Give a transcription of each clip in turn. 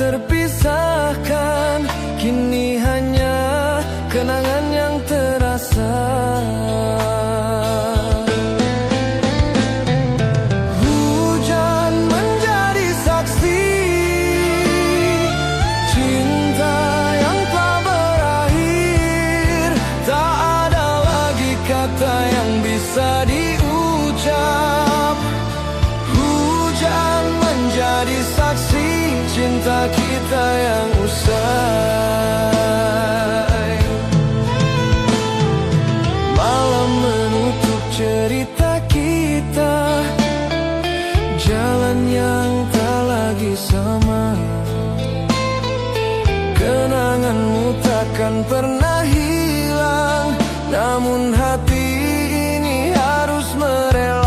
terpisahkan, kini hanya kenangan yang terasa. Hujan menjadi saksi cinta yang telah berakhir. Tak ada lagi kata yang bisa diucap. Hujan menjadi saksi cinta kita yang usai. Malam menutup cerita kita, jalan yang tak lagi sama. Kenanganmu takkan pernah hilang, namun hati ini harus merelakan.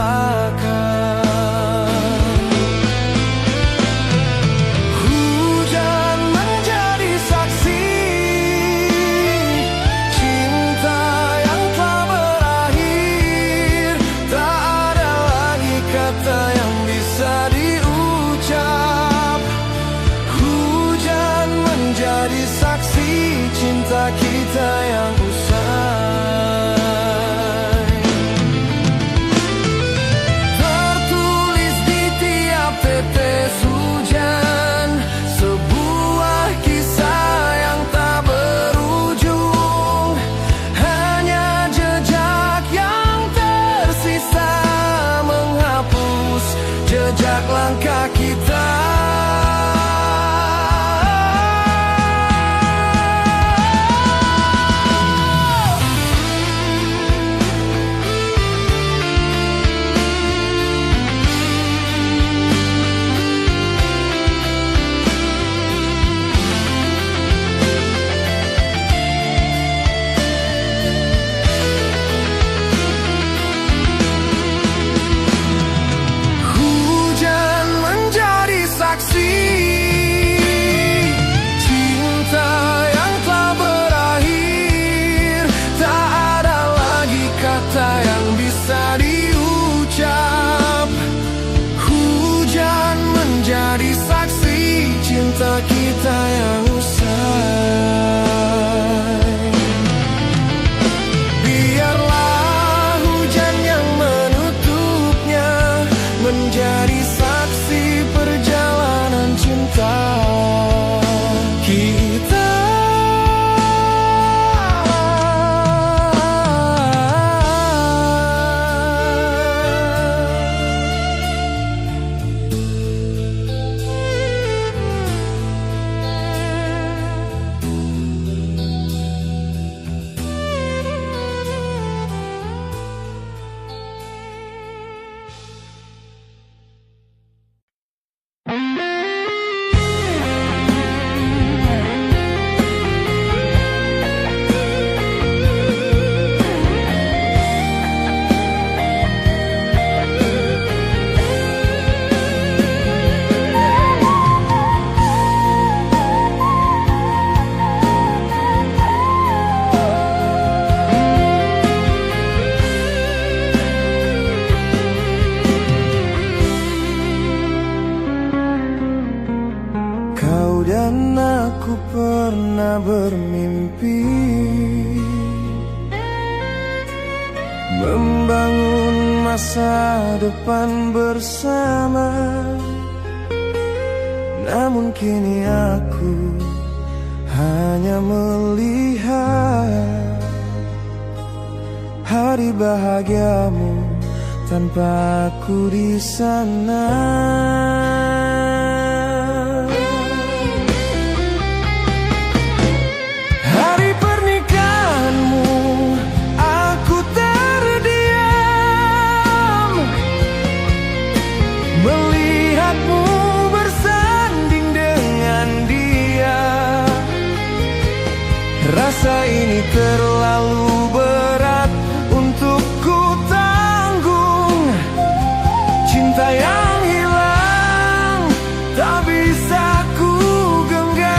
Hujan menjadi saksi cinta yang telah berakhir. Tak ada lagi kata yang bisa diucap. Hujan menjadi saksi cinta kita yang usai. Tertulis di tiap tetes hujan, sebuah kisah yang tak berujung. Hanya jejak yang tersisa, menghapus jejak langkah kita. Hujan menjadi saksi cinta yang telah berakhir. Tak ada lagi kata yang bisa diucap. Hujan menjadi saksi cinta kita yang usai. Biarlah hujan yang menutupnya, menjadi saksi perjalanan cinta kita. Kau dan aku pernah bermimpi membangun masa depan bersama. Namun kini aku hanya melihat hari bahagiamu tanpa aku di sana. Hari pernikahanmu aku terdiam, melihatmu bersanding dengan dia. Rasa ini terlalu berat untuk ku tanggung. Cinta yang hilang tak bisa ku genggam.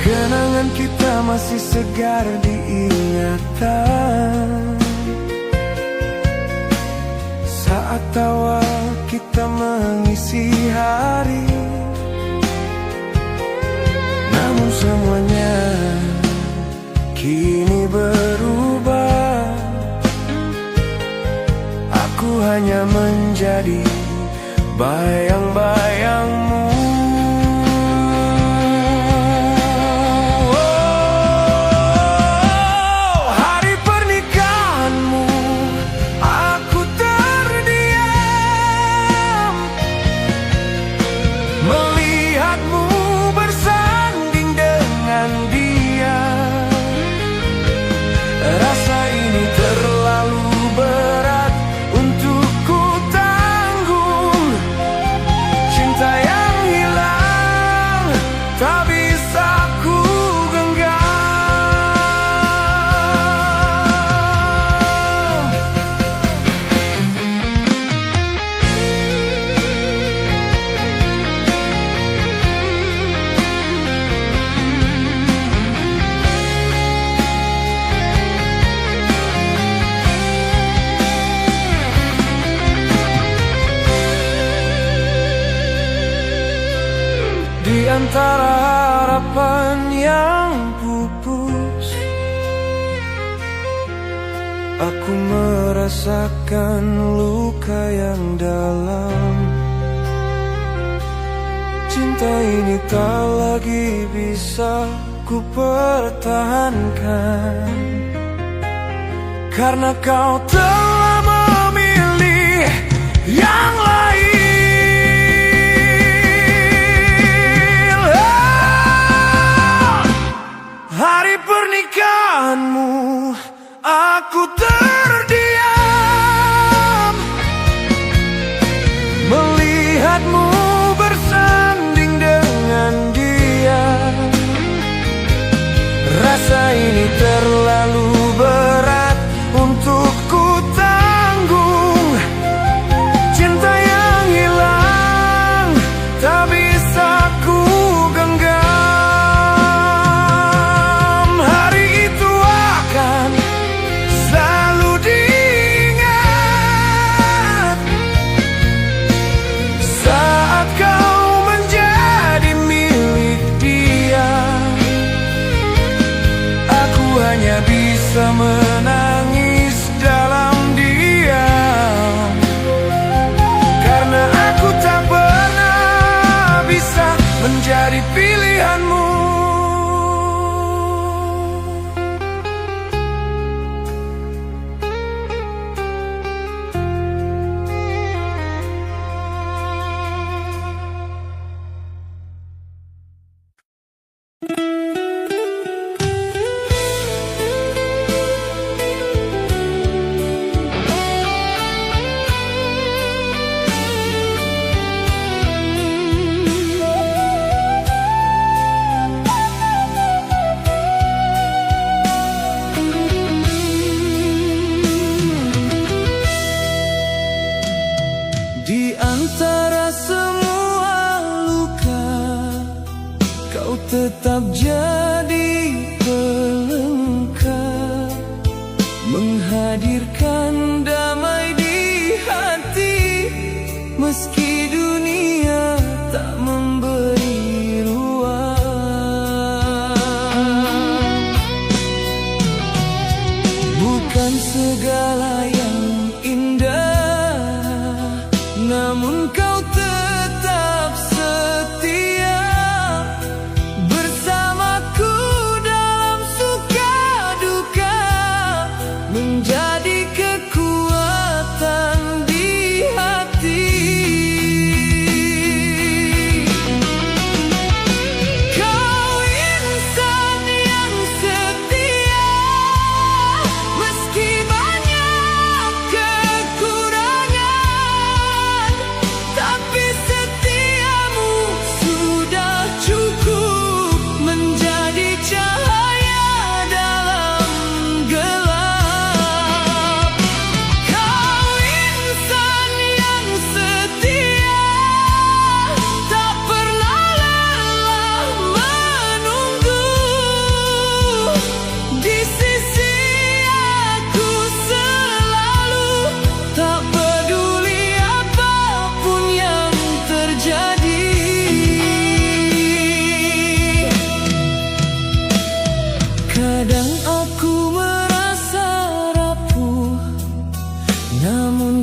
Kenangan kita masih segar diingatan. saat tawa kita mengisi hari. Namun semuanya kini berubah. Aku hanya menjadi bayang-bayangmu. Hari pernikahanmu aku terdiam, melihatmu bersanding dengan dia. Rasa ini terlalu berat untuk ku tanggung. Cinta yang hilang tak bisa ku genggam. Di antara harapan yang pupus, aku merasakan luka yang dalam. Cinta ini tak lagi bisa ku pertahankan, karena kau telah memilih yang lain. Hari pernikahanmu aku terdiam, melihatmu bersanding dengan dia. Rasa ini terlalu berat untuk ku tanggung. Cinta yang hilang tak bisa ku genggam. Hanya bisa menangis dalam diam, karena aku tak pernah bisa menjadi pilihanmu. Di antara semua luka, kau tetap jadi pelengkap, menghadirkan damai di hati, meski dunia tak memberi ruang. Bukan segala yang indah, namun kau tetap setia bersamaku.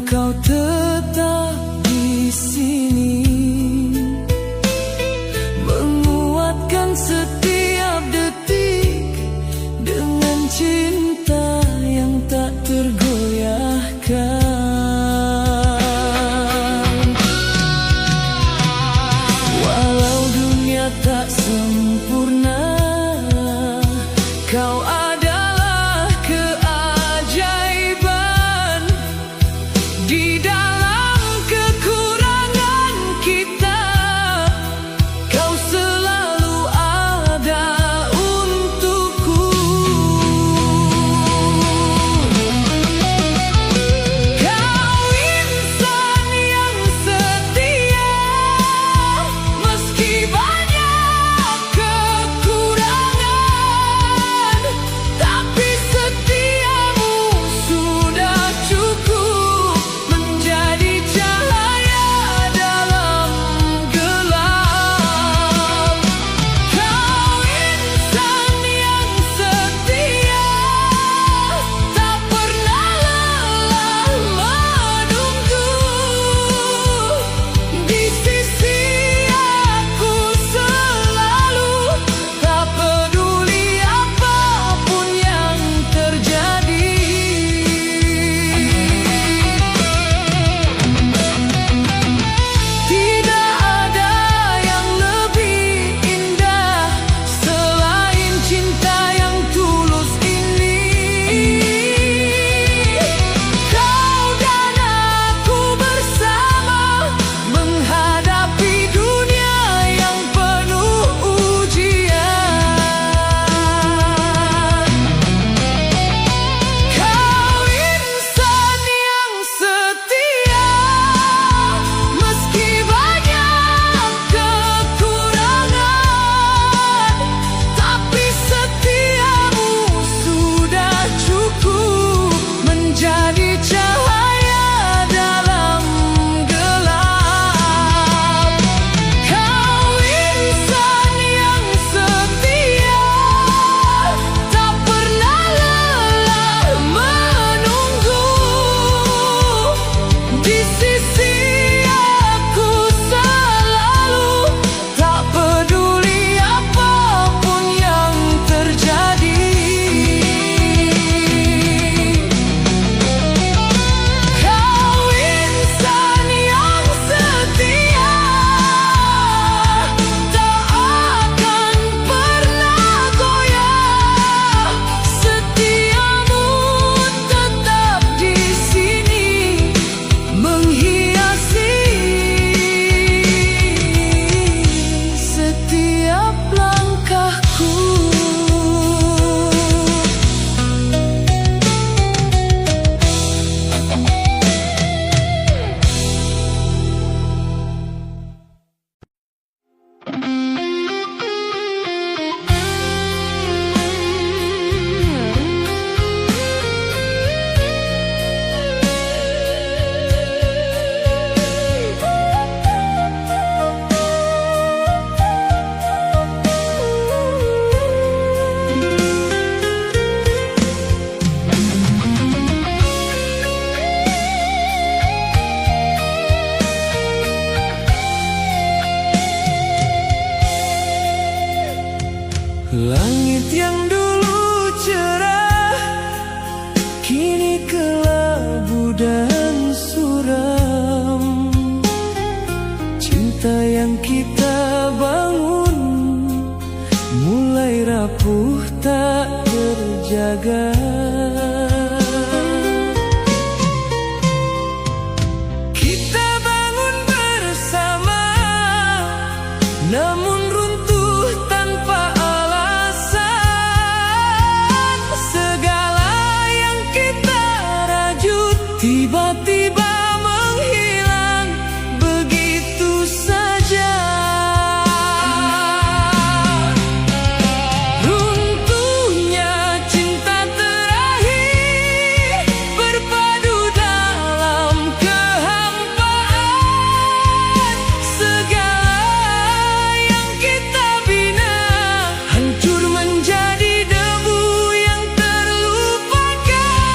kau tetap di sini, menguatkan setiap detik dengan cinta yang tak tergoyahkan. Walau dunia tak sempurna, kau adalah keajaiban. Di dalam kekurangan kita, kau selalu ada untukku. Kau insan yang setia, meski banyak kekurangan, tapi setiamu sudah cukup menjadi cahaya dalam gelap. Kau insan yang setia, tak pernah lelah menunggu di sisi aku selalu, tak peduli apapun yang terjadi. Tidak ada yang lebih indah selain cinta yang tulus ini. Kau dan aku bersama menghadapi dunia yang penuh ujian. Kau insan yang setia, meski banyak kekurangan, tapi setiamu sudah cukup menjadi cahaya dalam gelap. Kau insan yang setia, tak pernah lelah menunggu di sisi aku selalu, tak peduli apapun yang terjadi. Kau insan yang setia, tak akan pernah goyah. Setiamu tetap di sini, menghiasi setiap langkahku. Langit yang dulu cerah, kini kelabu dan suram. Cinta yang kita bangun mulai rapuh tak terjaga. Kita bangun bersama, namun runtuh tanpa alasan. Segala yang kita rajut tiba-tiba menghilang begitu saja. Runtuhnya cinta terakhir, berpadu dalam kehampaan. Segala yang kita bina hancur menjadi debu yang terlupakan.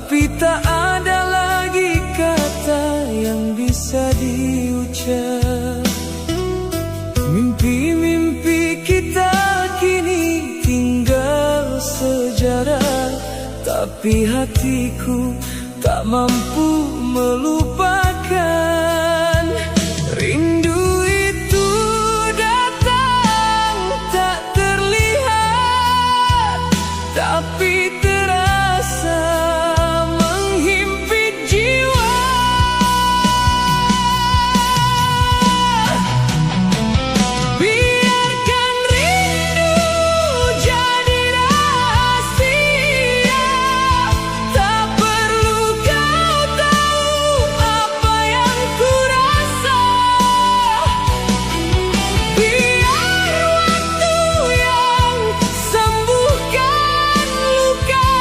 tapi tak ada lagi kata yang bisa diucap. Mimpi-mimpi kita kini tinggal sejarah, tapi hatiku tak mampu melupakan. Rindu itu datang tak terlihat, tapi terasa menghimpit jiwa. Biarkan rindu jadi rahasia, tak perlu kau tahu apa yang ku rasa. Biar waktu yang sembuhkan luka,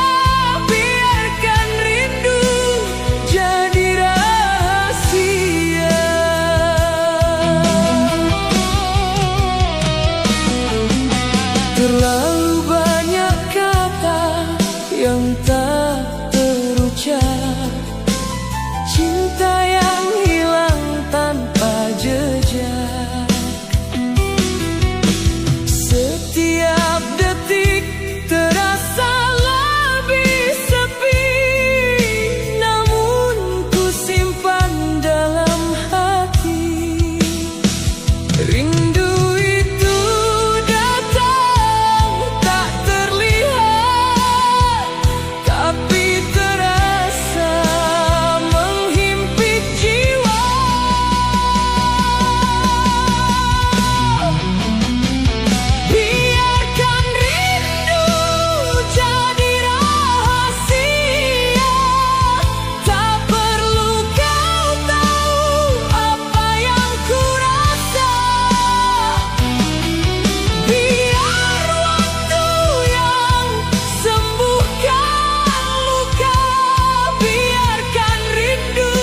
biarkan rindu jadi rahasia. Terlalu banyak kata yang tak terucap, cinta yang hilang tanpa jejak. Setiap detik terasa lebih sepi, namun ku simpan dalam hati. Rindu itu datang tak terlihat, tapi terasa menghimpit jiwa. Biarkan rindu jadi rahasia, tak perlu kau tahu apa yang ku rasa. Biar waktu yang sembuhkan luka, biarkan rindu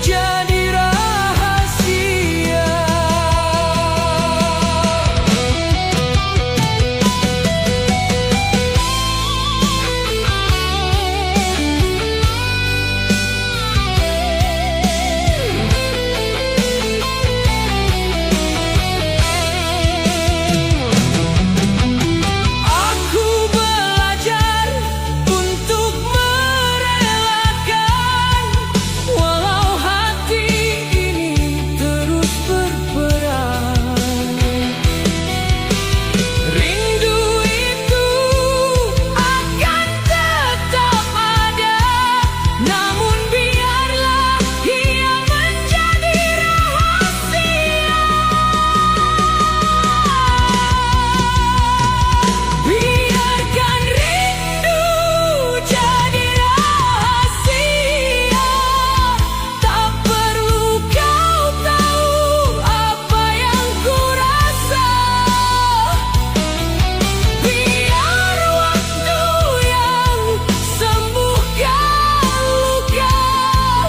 jadi rahasia. Aku belajar untuk merelakan, walau hati ini terus berperang. Rindu itu akan tetap ada, namun biarlah ia menjadi rahasia. Biarkan rindu jadi rahasia, tak perlu kau tahu apa yang ku rasa. Biar waktu yang sembuhkan luka,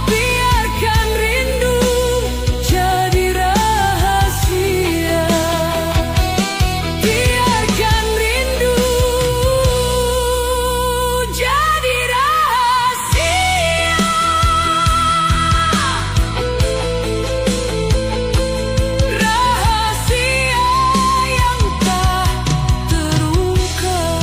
biarkan rindu jadi rahasia. Biarkan rindu jadi rahasia. Rahasia yang tak terungkap.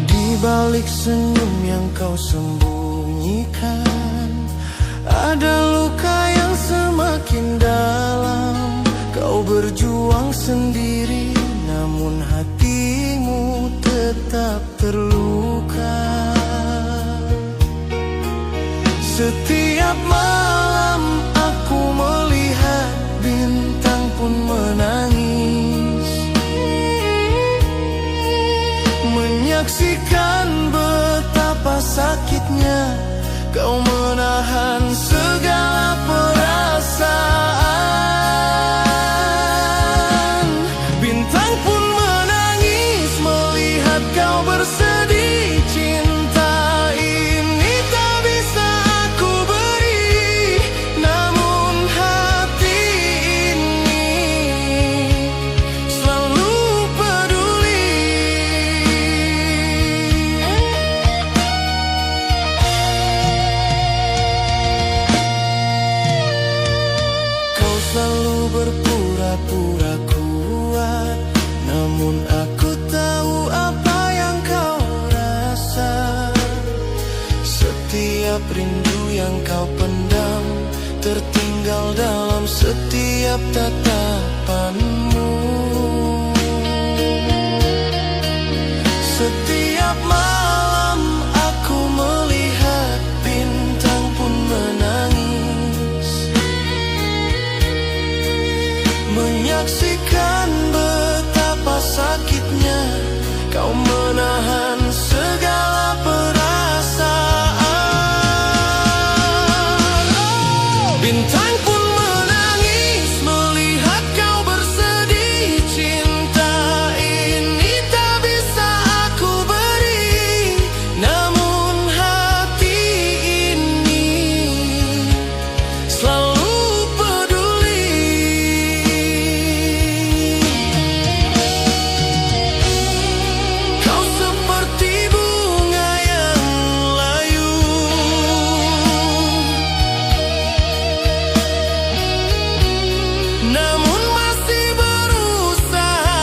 Di balik senyum yang kau sembunyikan, ada luka yang semakin dalam. Kau berjuang sendiri, namun hatimu tetap terluka. Setiap malam aku melihat bintang pun menangis, menyaksikan betapa sakitnya kau menahan segala perasaan. Bintang pun menangis melihat kau bersedih. Cinta ini tak bisa aku beri, namun hati ini selalu peduli. Kau selalu berpura-pura kuat, namun aku tahu apa yang kau rasa. Setiap rindu yang kau pendam tertinggal dalam setiap tatapanmu. Setiap malam aku melihat bintang pun menangis, menyaksikan betapa sakitnya kau menahan segala perasaan. Bintang pun menangis melihat kau bersedih. Cinta ini tak bisa aku beri, namun hati ini selalu peduli. Kau seperti bunga yang layu, namun masih berusaha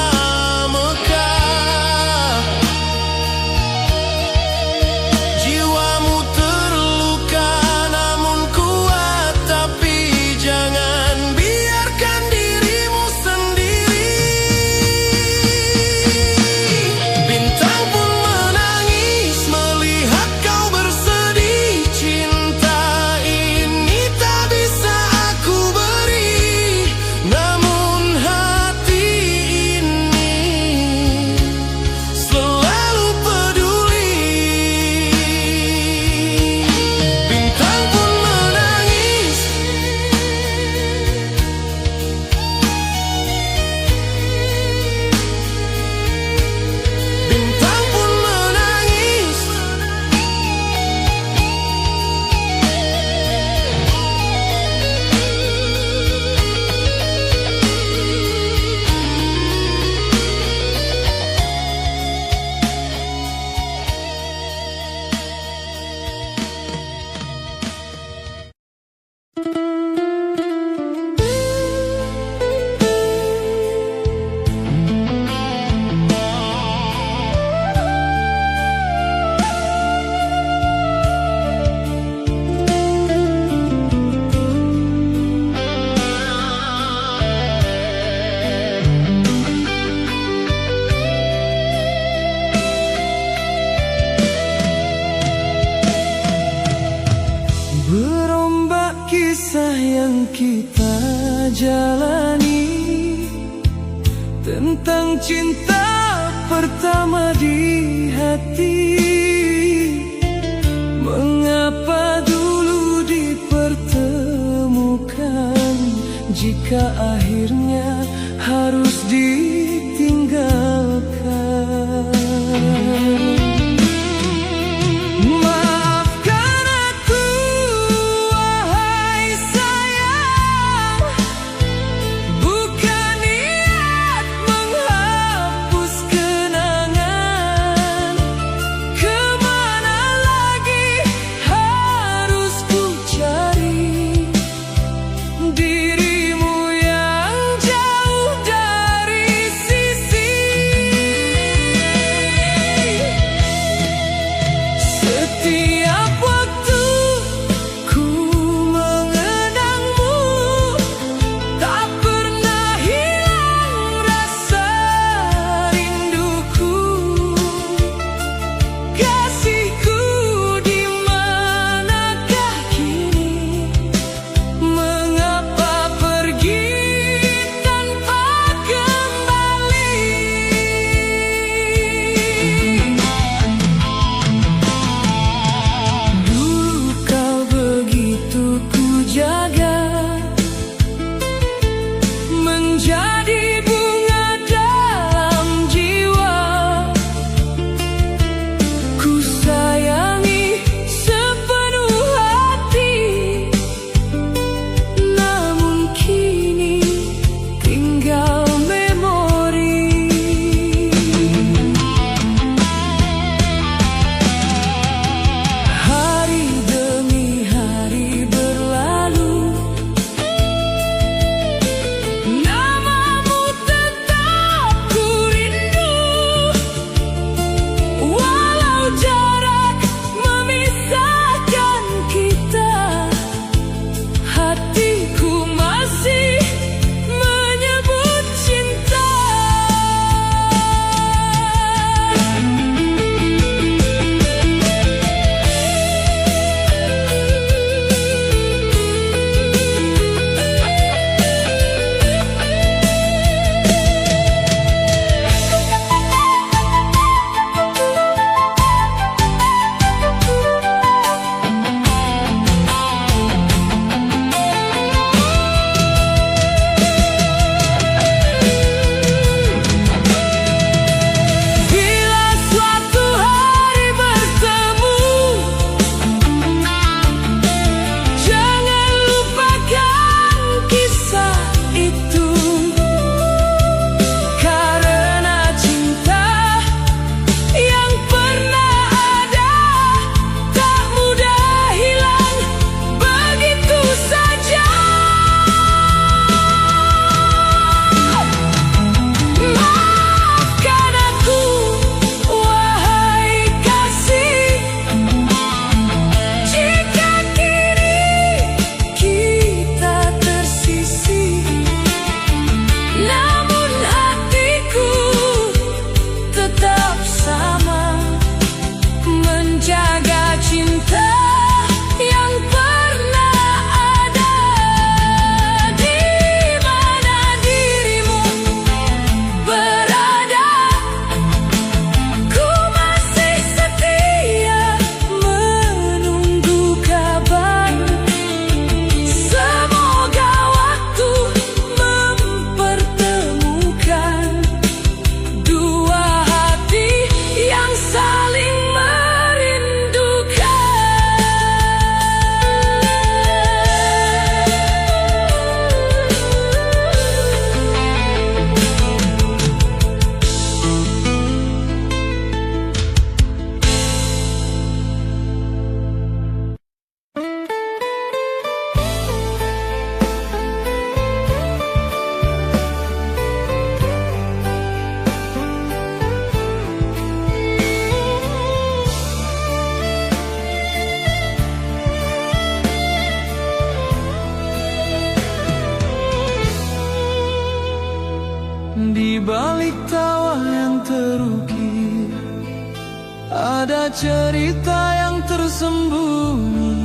mekar. Jiwamu terluka namun kuat, tapi jangan biarkan dirimu sendiri. Bintang pun menangis melihat kau bersedih. Cinta ini tak bisa aku beri, namun hati ini selalu peduli. Bintang pun menangis, bintang pun menangis. Berombak kisah yang kita jalani tentang cinta pertama di hati. Mengapa dulu dipertemukan jika akhirnya harus ditinggalkan? Maafkan aku, wahai sayang, bukan niat menghapus kenangan. Kemana lagi harus ku cari dirimu yang Ada cerita yang tersembunyi,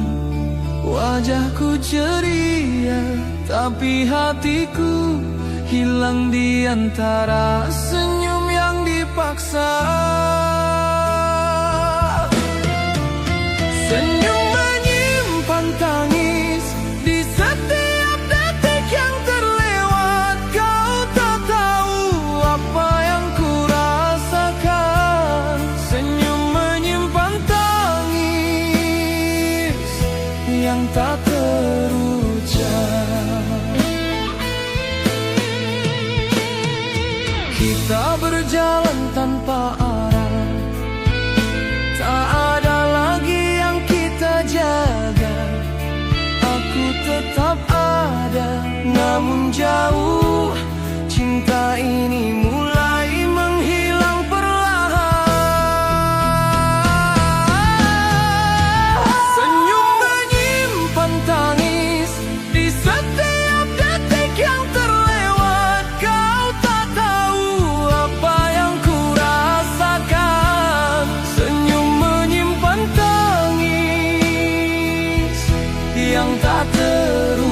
wajahku ceria, tapi hatiku hilang di antara senyum yang dipaksa. Senyum menyimpan tangis di setiap detik yang terlewat. Kau tak tahu apa yang ku rasakan. Senyum menyimpan tangis yang tak terucap. Kita berjalan tanpa arah, tak ada lagi yang kita jaga. Aku tetap ada, namun jauh. Cinta ini mulai menghilang perlahan. Senyum menyimpan tangis di setiap detik yang terlewat. Kau tak tahu apa yang ku rasakan. Senyum menyimpan tangis yang tak terucap.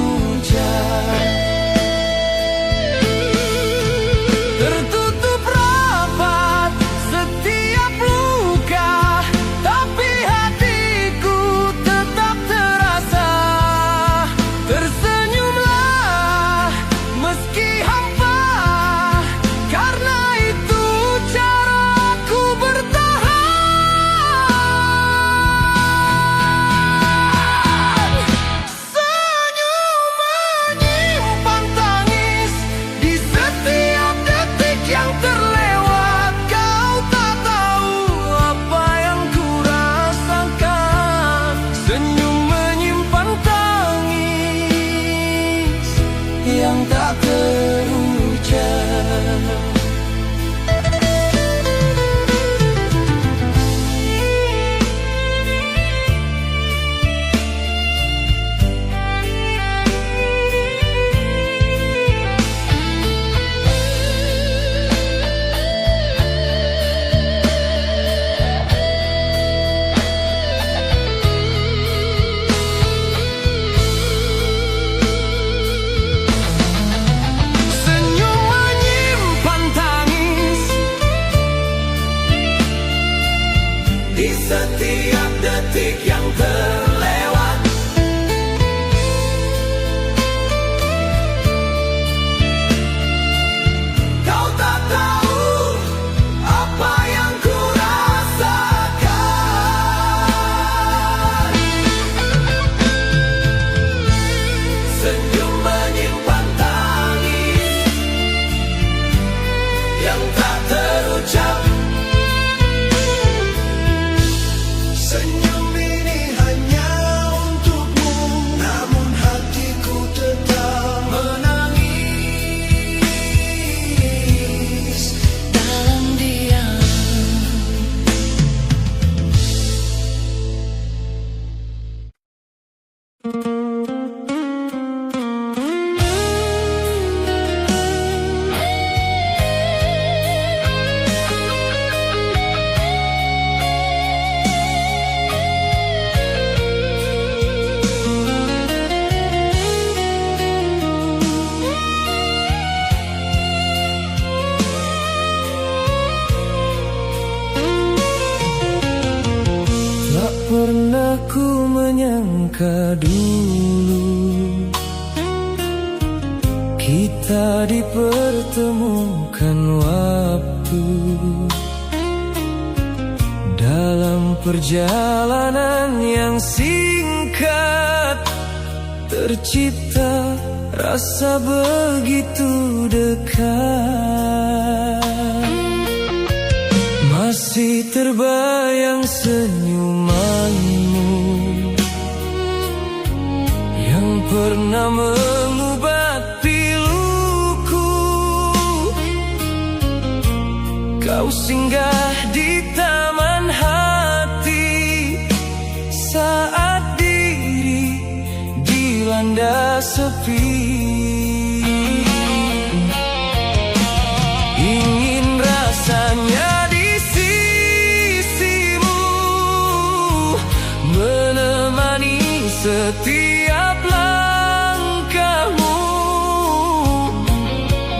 Tertutup rapat setiap luka, tapi hatiku tetap terasa. Tersenyumlah meski hampa, karena itu caraku bertahan. Senyum menyimpan tangis di setiap detik yang terlewat. Kau tak tahu apa yang ku rasakan. Senyum menyimpan tangis yang tak terucap. Senyum menyimpan tangis di setiap detik yang terlewat. Kau tak tahu apa yang ku rasakan. Senyum menyimpan tangis yang tak terucap. Senyum ini hanya untukmu, namun hatiku tetap menangis dalam diam. Tak pernah ku menyangka dulu kita dipertemukan waktu dalam perjalanan yang singkat. Tercipta rasa begitu dekat. Masih terbayang senyumanmu yang pernah mengobati luku. Kau singgah di taman hati saat diri dilanda sepi. Ingin rasanya di sisimu Setiap langkahmu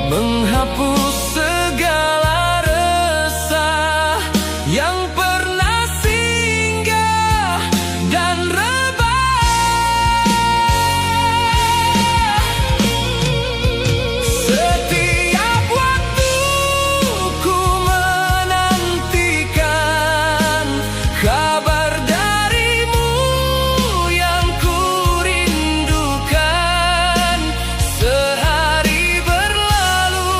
menghapus segala resah yang pernah singgah dan rebah. Setiap waktu ku menantikan kabar darimu yang ku rindukan. Sehari berlalu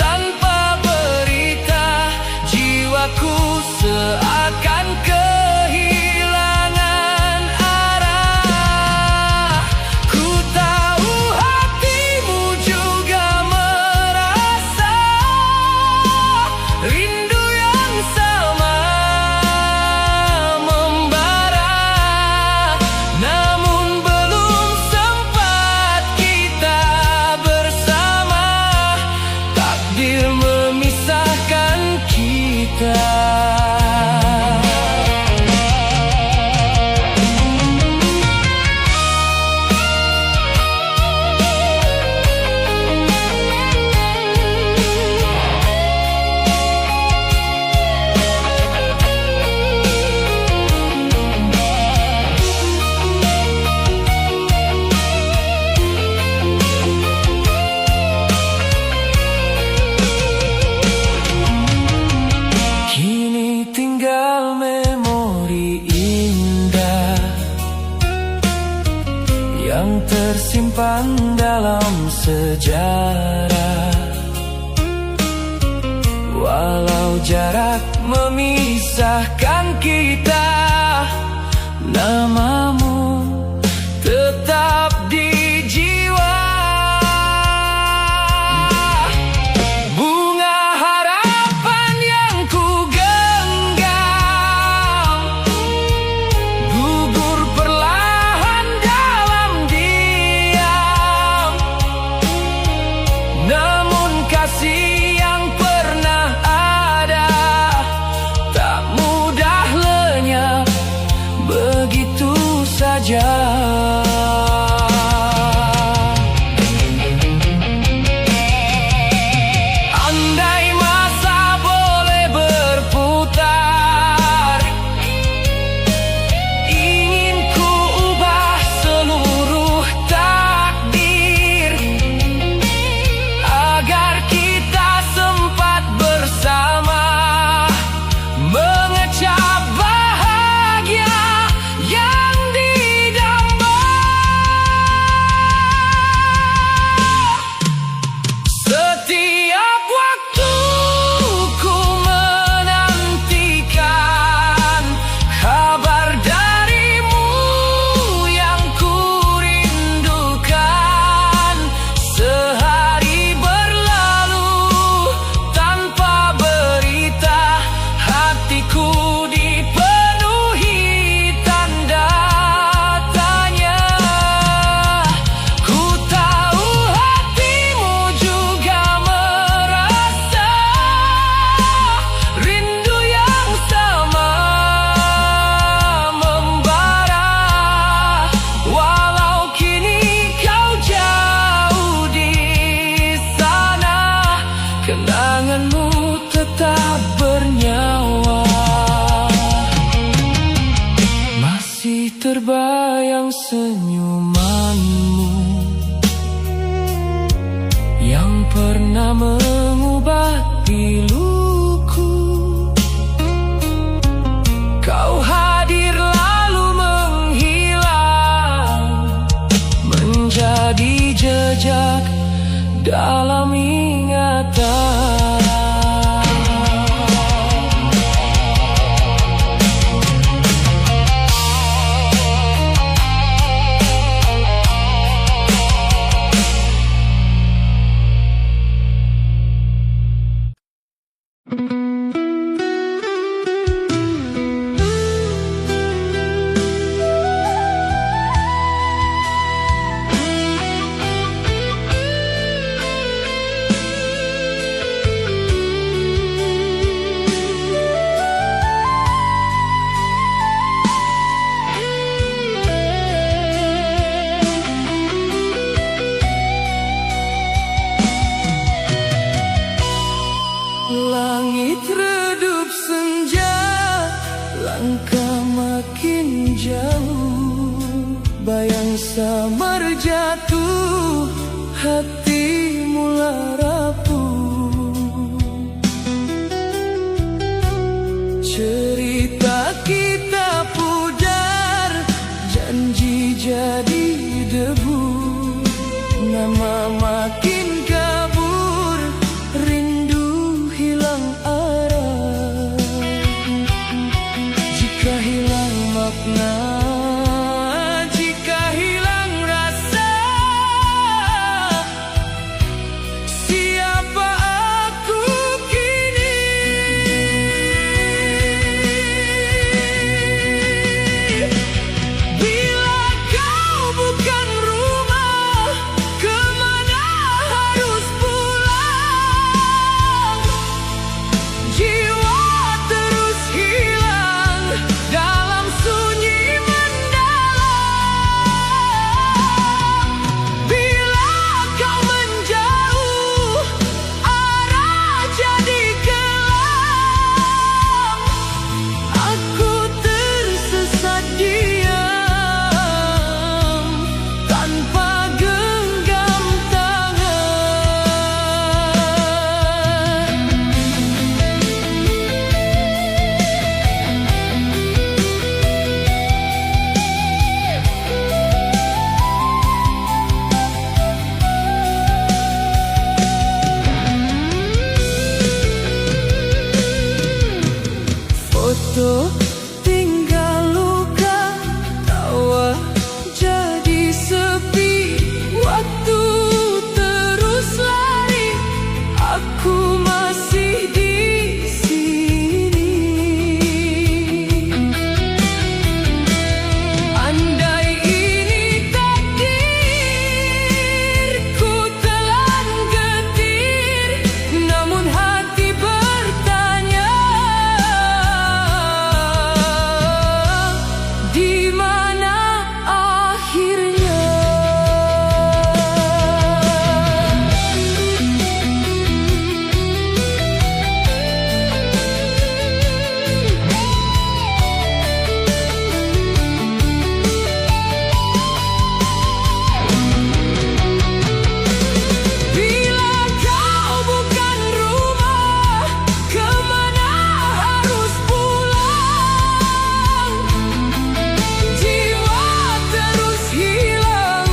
tanpa berita, jiwaku seakan kehilangan arah. Ku tahu hatimu juga merasa rindu yang sama membara. Namun belum sempat kita bersama, takdir memisahkan kita. Kini tinggal memori indah yang tersimpan dalam sejarah. Walau jarak memisahkan kita, namamu tetap di jiwa. Bunga harapan yang ku genggam gugur perlahan dalam diam. Namun kasih yang pernah ada tak mudah lenyap begitu saja. Andai masa boleh berputar, ingin ku ubah seluruh takdir agar kita sempat bersama mengecap bahagia yang didamba. Setiap waktu ku menantikan kabar darimu yang ku rindukan. Sehari berlalu tanpa berita, hatiku dipenuhi tanda tanya. Ku tahu hatimu juga merasa rindu yang sama membara. Walau kini kau jauh di sana, kenanganmu tetap bernyawa. Masih terbayang senyumanmu yang pernah mengobati luku. Kau hadir lalu menghilang, menjadi jejak dalam ingatan. Langkah makin jauh, bayang samar jatuh, hati mula rapuh. Cerita kita pudar, janji jadi debu. Nama makin kabur, rindu hilang arah. Jika hilang makna, jika hilang rasa, siapa aku kini? Bila kau bukan rumah, kemana harus pulang? Jiwa terus hilang dalam sunyi mendalam. Bila kau menjauh, arah jadi gelap. Aku tersesat diam tanpa genggam tangan. Foto tinggal luka, tawa jadi sepi. Waktu terus lari, aku masih di sini. Andai ini takdirku telan getir, namun hati bertanya, di mana akhirnya? Bila kau bukan rumah, kemana harus pulang? Jiwa terus hilang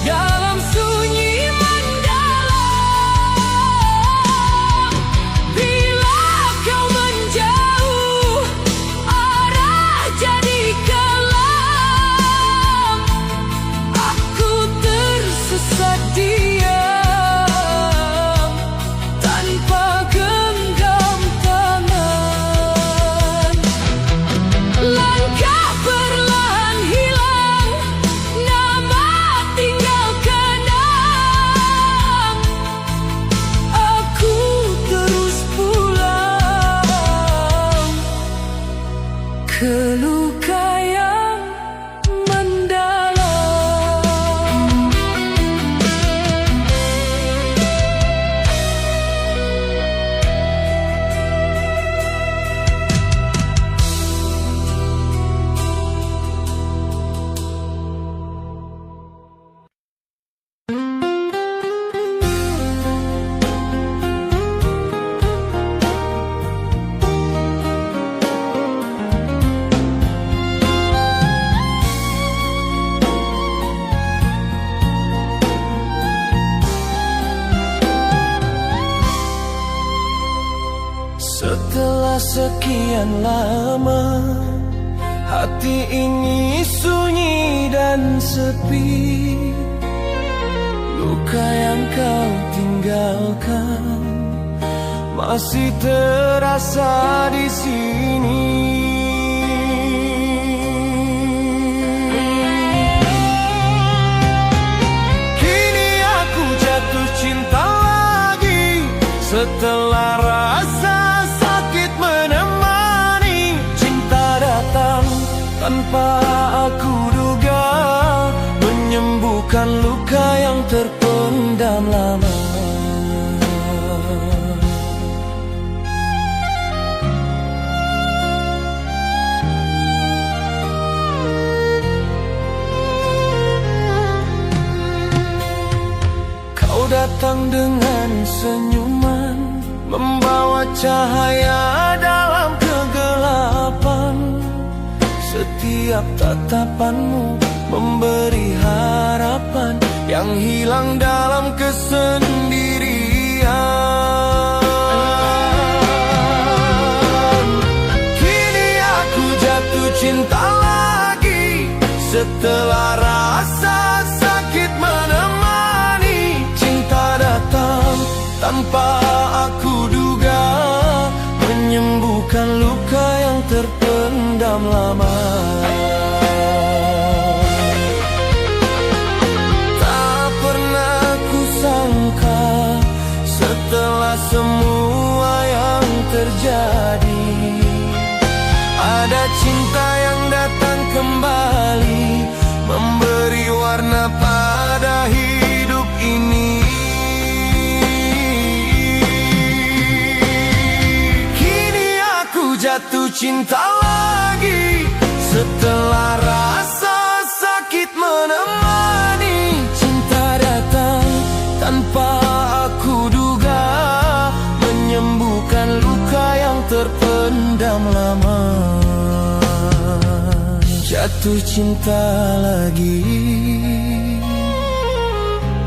dalam sunyi mendalam. Bila kau menjauh, arah jadi gelap. Aku tersesat diam tanpa genggam tangan. Langkah perlahan hilang, nama tinggal kenang. Aku terus pulang ke luka yang mendalam. Setelah sekian lama, hati ini sunyi dan sepi. Luka yang kau tinggalkan masih terasa di sini. Kini aku jatuh cinta lagi setelah rasa sakit menemani. Cinta datang tanpa aku duga, menyembuhkan luka yang terpendam lama. datang dengan senyuman, membawa cahaya dalam kegelapan. Setiap tatapanmu memberi harapan yang hilang dalam kesendirian. Kini aku jatuh cinta lagi setelah rasa sakit menemani. Cinta datang tanpa aku duga, menyembuhkan luka yang terpendam lama. Tak pernah kusangka setelah semua yang terjadi, ada cinta yang datang kembali, memberi warna pada hidup ini. Jatuh cinta lagi setelah rasa sakit menemani. Cinta datang tanpa aku duga, menyembuhkan luka yang terpendam lama. Jatuh cinta lagi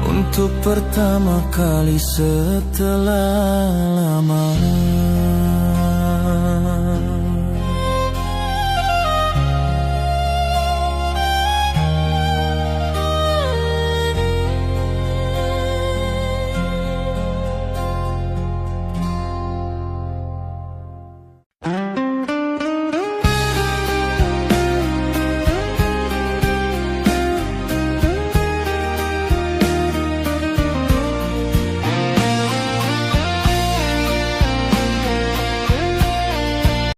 untuk pertama kali setelah lama.